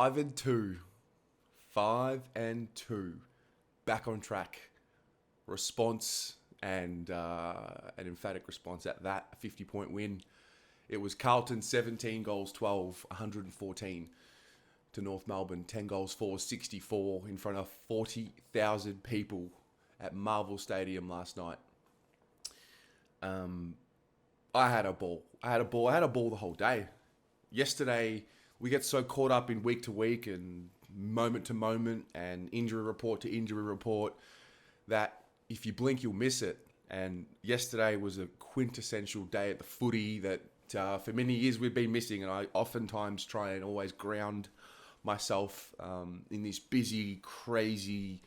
5-2. 5-2. Back on track. Response and an emphatic response at that. A 50-point win. It was Carlton 17 goals 12, 114 to North Melbourne. 10 goals 4, 64 in front of 40,000 people at Marvel Stadium last night. I had a ball. I had a ball the whole day. Yesterday, we get so caught up in week to week and moment to moment and injury report to injury report that if you blink, you'll miss it. And yesterday was a quintessential day at the footy that for many years we've been missing. And I oftentimes try and always ground myself in this busy, crazy,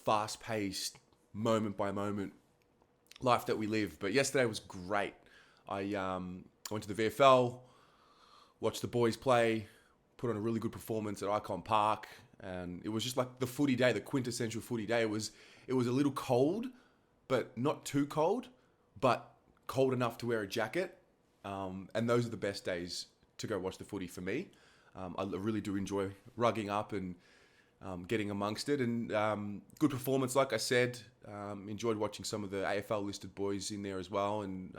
fast-paced, moment by moment life that we live. But yesterday was great. I went to the VFL, watched the boys play, put on a really good performance at Icon Park, and it was just like the footy day, the quintessential footy day. It was a little cold, but not too cold, but cold enough to wear a jacket. And those are the best days to go watch the footy for me. I really do enjoy rugging up and getting amongst it. And good performance, like I said. Enjoyed watching some of the AFL listed boys in there as well, and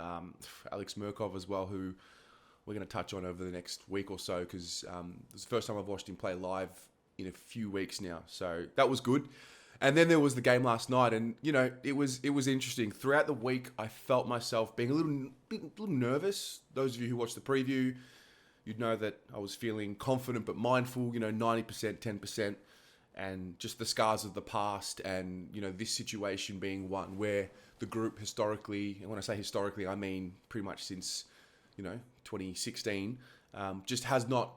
Alex Murkov as well, who we're going to touch on over the next week or so, because it's the first time I've watched him play live in a few weeks now. So that was good. And then there was the game last night, and it was interesting. Throughout the week, I felt myself being a little nervous. Those of you who watched the preview, you'd know that I was feeling confident but mindful. 90%, 10%, and just the scars of the past, and this situation being one where the group historically, and when I say historically, I mean pretty much since 2016, just has not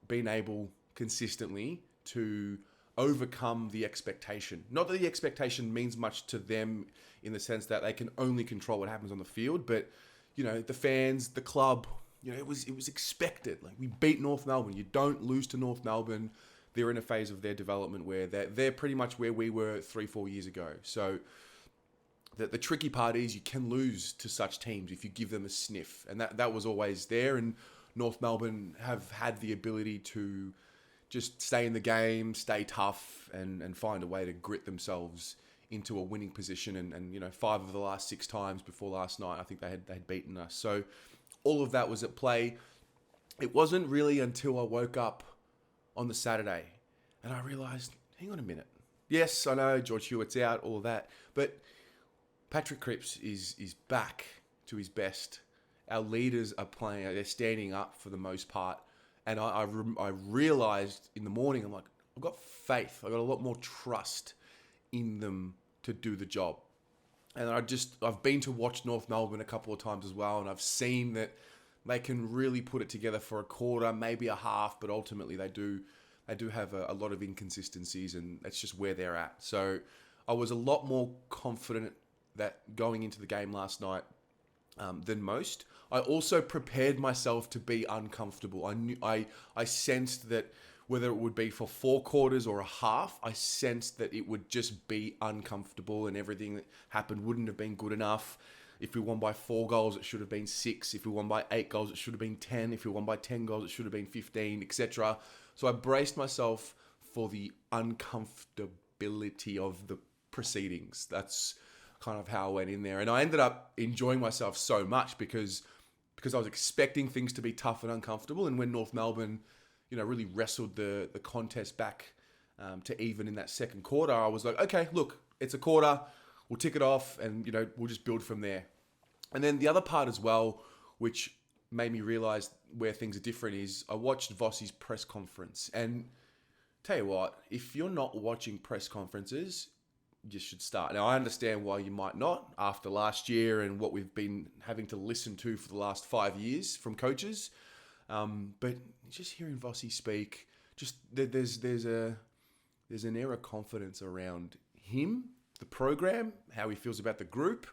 been able consistently to overcome the expectation. Not that the expectation means much to them in the sense that they can only control what happens on the field, but the fans, the club, it was expected. Like, we beat North Melbourne. You don't lose to North Melbourne. They're in a phase of their development where they're pretty much where we were 3-4 years ago. So the tricky part is you can lose to such teams if you give them a sniff, and that was always there. And North Melbourne have had the ability to just stay in the game, stay tough, and find a way to grit themselves into a winning position. And 5 of the last 6 times before last night, I think they had beaten us. So all of that was at play. It wasn't really until I woke up on the Saturday and I realised, hang on a minute. Yes, I know George Hewitt's out, all of that, but Patrick Cripps is back to his best. Our leaders are playing; they're standing up for the most part. And I realised in the morning, I'm like, I've got faith. I've got a lot more trust in them to do the job. And I've been to watch North Melbourne a couple of times as well, and I've seen that they can really put it together for a quarter, maybe a half, but ultimately they do have a lot of inconsistencies, and that's just where they're at. So I was a lot more confident that going into the game last night than most. I also prepared myself to be uncomfortable. I sensed that whether it would be for 4 quarters or a half, I sensed that it would just be uncomfortable, and everything that happened wouldn't have been good enough. If we won by 4 goals, it should have been 6. If we won by 8 goals, it should have been 10. If we won by 10 goals, it should have been 15, etc. So I braced myself for the uncomfortability of the proceedings. That's kind of how I went in there. And I ended up enjoying myself so much because I was expecting things to be tough and uncomfortable. And when North Melbourne, really wrestled the contest back to even in that second quarter, I was like, okay, look, it's a quarter. We'll tick it off and, we'll just build from there. And then the other part as well, which made me realise where things are different, is I watched Vossi's press conference. And tell you what, if you're not watching press conferences, you should start. Now, I understand why you might not after last year and what we've been having to listen to for the last 5 years from coaches. But just hearing Vossi speak, just there's an air of confidence around him, the program, how he feels about the group.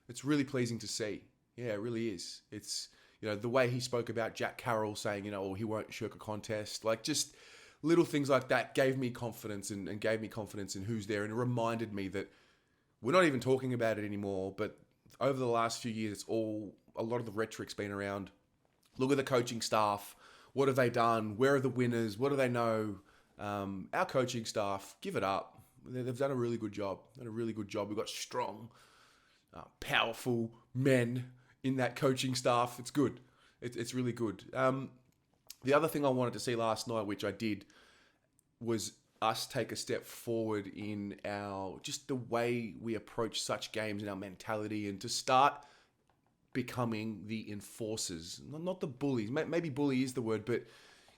It's really pleasing to see. Yeah, it really is. It's, the way he spoke about Jack Carroll saying, he won't shirk a contest. Like, just little things like that gave me confidence and gave me confidence in who's there. And it reminded me that we're not even talking about it anymore. But over the last few years, a lot of the rhetoric's been around, look at the coaching staff. What have they done? Where are the winners? What do they know? Our coaching staff, give it up. They've done a really good job. We've got strong, powerful men in that coaching staff. It's good. It's really good. The other thing I wanted to see last night, which I did, was us take a step forward in just the way we approach such games and our mentality, and to start becoming the enforcers, not the bullies. Maybe bully is the word, but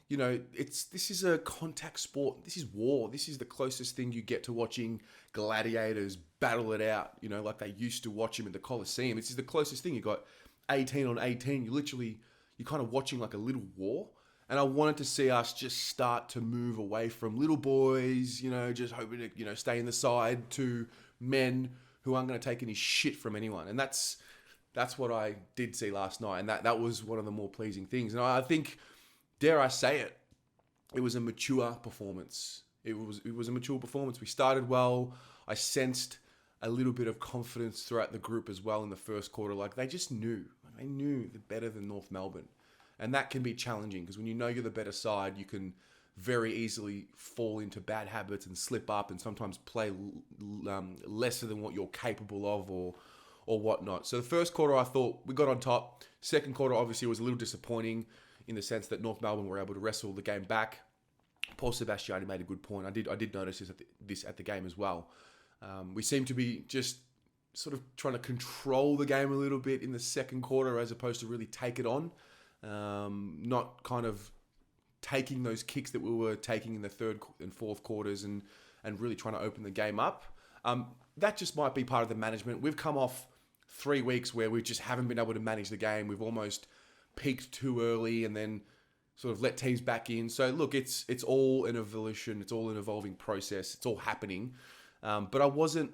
this is a contact sport. This is war. This is the closest thing you get to watching gladiators battle it out, like they used to watch them in the Colosseum. This is the closest thing. You got 18 on 18. You're kind of watching like a little war. And I wanted to see us just start to move away from little boys, just hoping to, stay in the side, to men who aren't going to take any shit from anyone. And that's what I did see last night. And that was one of the more pleasing things. And I think, dare I say it, it was a mature performance. It was a mature performance. We started well. I sensed a little bit of confidence throughout the group as well in the first quarter. Like, they just knew. They knew they're better than North Melbourne. And that can be challenging, because when you know you're the better side, you can very easily fall into bad habits and slip up and sometimes play lesser than what you're capable of or whatnot. So the first quarter, I thought we got on top. Second quarter, obviously, was a little disappointing in the sense that North Melbourne were able to wrestle the game back. Paul Sebastiani made a good point. I did notice this at the game as well. We seem to be just sort of trying to control the game a little bit in the second quarter, as opposed to really take it on. Not kind of taking those kicks that we were taking in the third and fourth quarters and really trying to open the game up. That just might be part of the management. We've come off 3 weeks where we just haven't been able to manage the game. We've almost peaked too early and then sort of let teams back in. So look, it's all an evolution. It's all an evolving process. It's all happening. But I wasn't,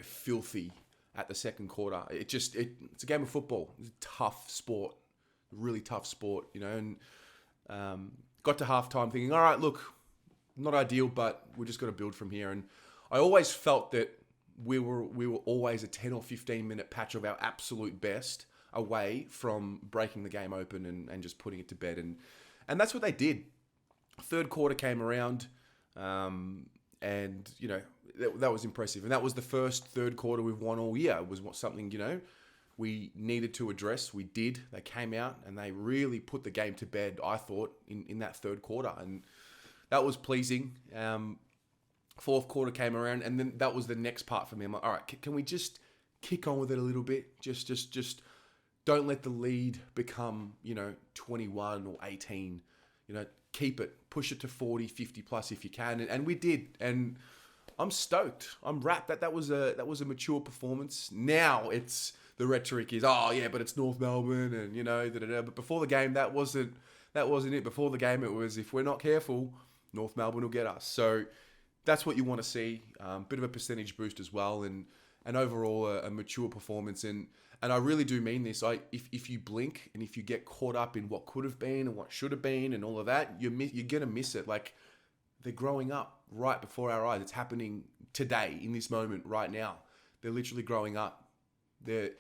filthy at the second quarter. It's a game of football. It's a tough sport, really tough sport, and got to halftime thinking, all right, look, not ideal, but we're just going to build from here. And I always felt that we were always a 10 or 15 minute patch of our absolute best away from breaking the game open and just putting it to bed. And that's what they did. Third quarter came around, and that was impressive. And that was the first third quarter we've won all year. It was something, we needed to address. We did. They came out and they really put the game to bed, I thought, in that third quarter. And that was pleasing. Fourth quarter came around, and then that was the next part for me. I'm like, all right, can we just kick on with it a little bit? Just don't let the lead become, 21 or 18. Keep it. Push it to 40, 50 plus if you can. And we did. And I'm stoked. I'm wrapped. That was a mature performance. Now it's the rhetoric is, oh yeah, but it's North Melbourne and da-da-da. But before the game, that wasn't it. Before the game, it was, if we're not careful, North Melbourne will get us. So that's what you want to see. Bit of a percentage boost as well, and overall a mature performance. And I really do mean this. If you blink and if you get caught up in what could have been and what should have been and all of that, you're gonna miss it. Like, they're growing up right before our eyes. It's happening today, in this moment, right now. They're literally growing up. There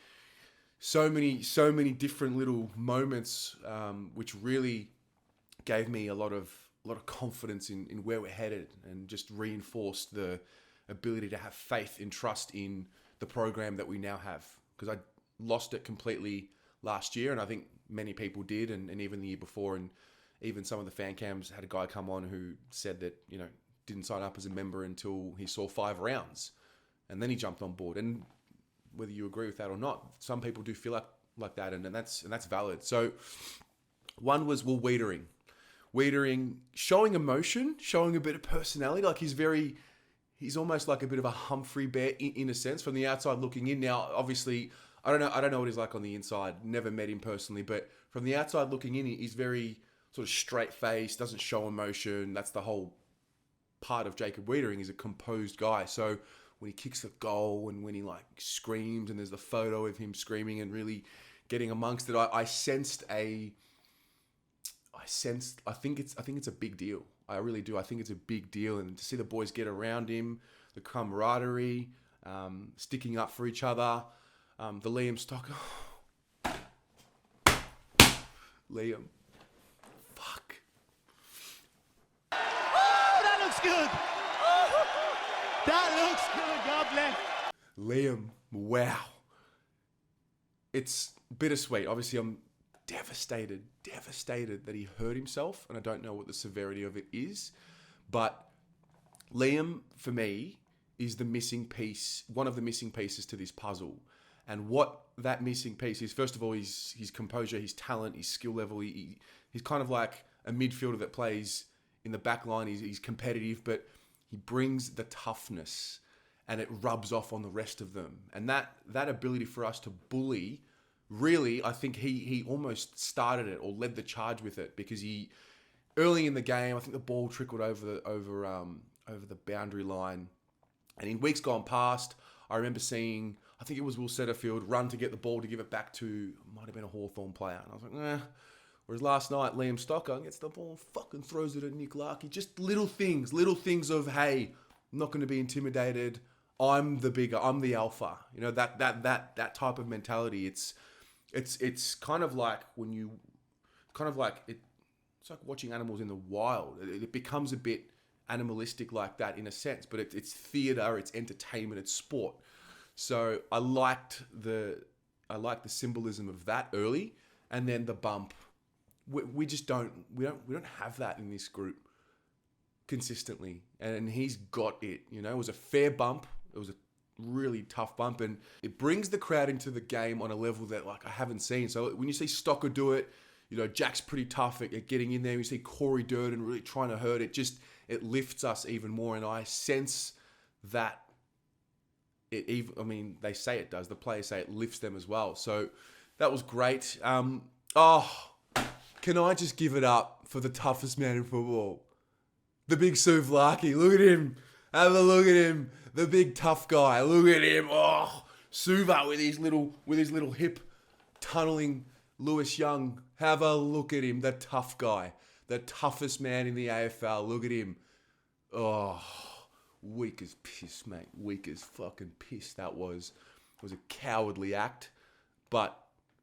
so many different little moments, which really gave me a lot of confidence in where we're headed, and just reinforced the ability to have faith and trust in the program that we now have. Because I lost it completely last year, and I think many people did, and even the year before, and even some of the fan cams had a guy come on who said that, didn't sign up as a member until he saw 5 rounds, and then he jumped on board. And whether you agree with that or not, some people do feel like that, and that's valid. So one was Wiedering showing emotion, showing a bit of personality. Like, he's almost like a bit of a Humphrey Bear in a sense, from the outside looking in. Now, obviously, I don't know what he's like on the inside. Never met him personally, but from the outside looking in, he's very sort of straight-faced, doesn't show emotion. That's the whole part of Jacob Wiedering. He's a composed guy. So when he kicks the goal and when he screams, and there's the photo of him screaming and really getting amongst it, I think it's a big deal. I really do. I think it's a big deal. And to see the boys get around him, the camaraderie, sticking up for each other, the Liam Stock. Liam. Fuck. looks good. God bless. Liam, wow. It's bittersweet. Obviously, I'm devastated that he hurt himself, and I don't know what the severity of it is. But Liam, for me, is the missing piece, one of the missing pieces to this puzzle. And what that missing piece is, first of all, his composure, his talent, his skill level. He's kind of like a midfielder that plays in the back line. He's competitive, but he brings the toughness, and it rubs off on the rest of them. And that ability for us to bully, really, I think he almost started it or led the charge with it, because early in the game, I think the ball trickled over the boundary line. And in weeks gone past, I remember seeing, I think it was Will Setterfield, run to get the ball to give it back to, might have been a Hawthorn player. And I was like, eh. Whereas last night, Liam Stocker gets the ball and fucking throws it at Nick Larkey. Just little things of, hey, I'm not going to be intimidated. I'm the bigger, I'm the alpha. You know, that type of mentality. It's kind of like it's like watching animals in the wild. It becomes a bit animalistic like that in a sense, but it's theatre, it's entertainment, it's sport. So I liked the symbolism of that early, and then the bump. We don't have that in this group consistently, and he's got it. You know, it was a fair bump. It was a really tough bump, and it brings the crowd into the game on a level that I haven't seen. So when you see Stocker do it, you know, Jack's pretty tough at getting in there. You see Corey Durden really trying to hurt it. It lifts us even more, and I sense that they say it does. The players say it lifts them as well. So that was great. Can I just give it up for the toughest man in football? The big Souvlaki. Look at him. Have a look at him. The big tough guy. Look at him. Oh, Suva with his little hip tunneling Lewis Young. Have a look at him. The tough guy. The toughest man in the AFL. Look at him. Oh, weak as piss, mate. Weak as fucking piss that was. It was a cowardly act. But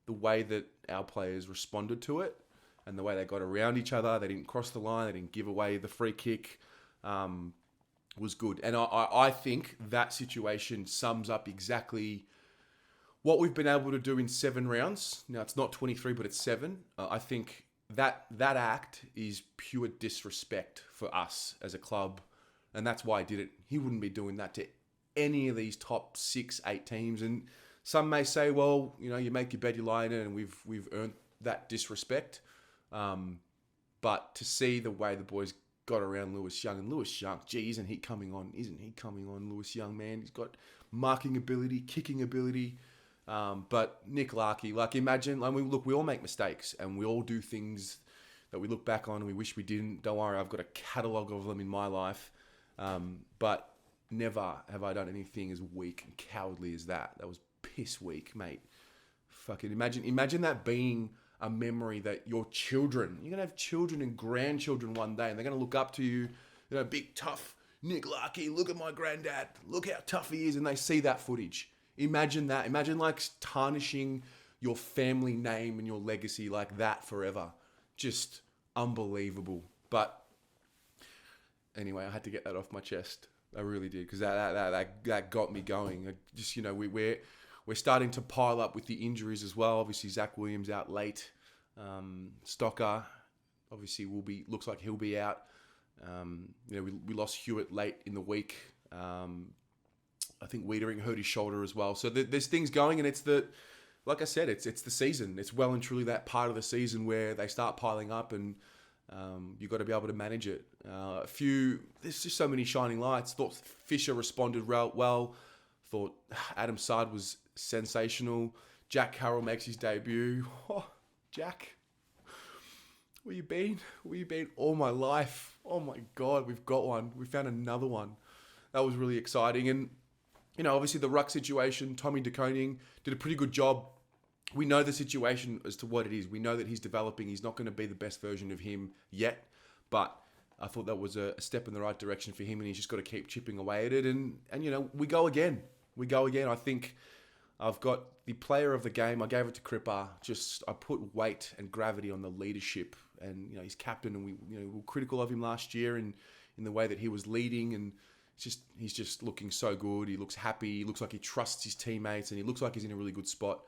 the way that our players responded to it, and the way they got around each other, they didn't cross the line, they didn't give away the free kick, was good. And I think that situation sums up exactly what we've been able to do in 7 rounds. Now, it's not 23, but it's 7. I think that act is pure disrespect for us as a club, and that's why I did it. He wouldn't be doing that to any of these top 6, 8 teams. And some may say, well, you know, you make your bed, you lie in it, and we've earned that disrespect. But to see the way the boys got around Lewis Young, and Lewis Young, gee, isn't he coming on, Lewis Young, man? He's got marking ability, kicking ability. But Nick Larkey, imagine, we all make mistakes, and we all do things that we look back on and we wish we didn't. Don't worry, I've got a catalogue of them in my life. But never have I done anything as weak and cowardly as that. That was piss weak, mate. Fucking imagine that being a memory that your children, you're going to have children and grandchildren one day, and they're going to look up to you, you know, big, tough Nick Larkey, look at my granddad, look how tough he is, and they see that footage. Imagine that. Imagine tarnishing your family name and your legacy like that forever. Just unbelievable. But anyway, I had to get that off my chest. I really did, because that got me going. Just, you know, we're starting to pile up with the injuries as well. Obviously, Zach Williams out late. Stocker, obviously, looks like he'll be out. You know, we lost Hewitt late in the week. I think Wiedering hurt his shoulder as well. So there's things going, and like I said, it's the season. It's well and truly that part of the season where they start piling up, and you've got to be able to manage it. There's just so many shining lights. Thought Fisher responded well. Thought Adam Sard was sensational. Jack Carroll makes his debut. Oh, Jack, where you been? All my life? Oh my God, we've got one. We found another one. That was really exciting. And, you know, obviously the ruck situation, Tommy De Koning did a pretty good job. We know the situation as to what it is. We know that he's developing. He's not going to be the best version of him yet, but I thought that was a step in the right direction for him, and he's just got to keep chipping away at it. And you know, we go again. I think I've got the player of the game. I gave it to Cripper. I put weight and gravity on the leadership, and, you know, he's captain, and we were critical of him last year in the way that he was leading, and he's just looking so good. He looks happy. He looks like he trusts his teammates, and he looks like he's in a really good spot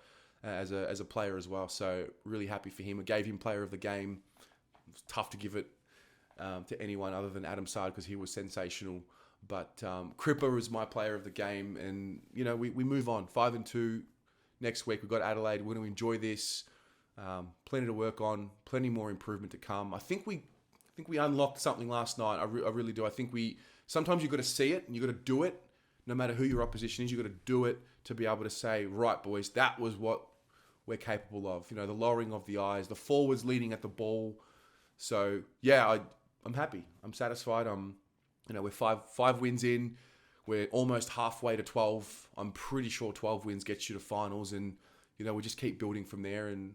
as a player as well. So really happy for him. I gave him player of the game. It was tough to give it to anyone other than Adam Sard because he was sensational. But Cripper is my player of the game, and we move on 5-2 next week. We've got Adelaide. We're going to enjoy this. Plenty to work on. Plenty more improvement to come. I think we unlocked something last night. I really do. I think sometimes you've got to see it and you've got to do it. No matter who your opposition is, you've got to do it to be able to say, right, boys, that was what we're capable of. The lowering of the eyes, the forwards leading at the ball. So yeah, I'm happy. I'm satisfied. We're five wins in. We're almost halfway to 12. I'm pretty sure 12 wins gets you to finals, and we just keep building from there and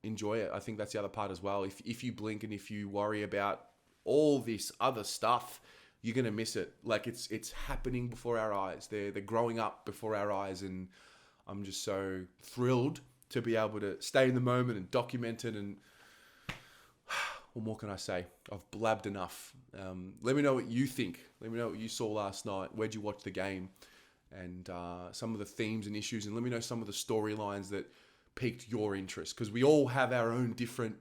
enjoy it. I think that's the other part as well. If you blink and if you worry about all this other stuff, you're gonna miss it. Like it's happening before our eyes. They're growing up before our eyes, and I'm just so thrilled to be able to stay in the moment and document it. And what more can I say? I've blabbed enough. Let me know what you think. Let me know what you saw last night. Where'd you watch the game? And some of the themes and issues. And let me know some of the storylines that piqued your interest. Because we all have our own different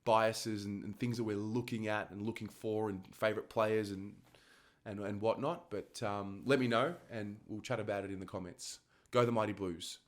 biases and things that we're looking at and looking for and favourite players and whatnot. But let me know and we'll chat about it in the comments. Go the Mighty Blues.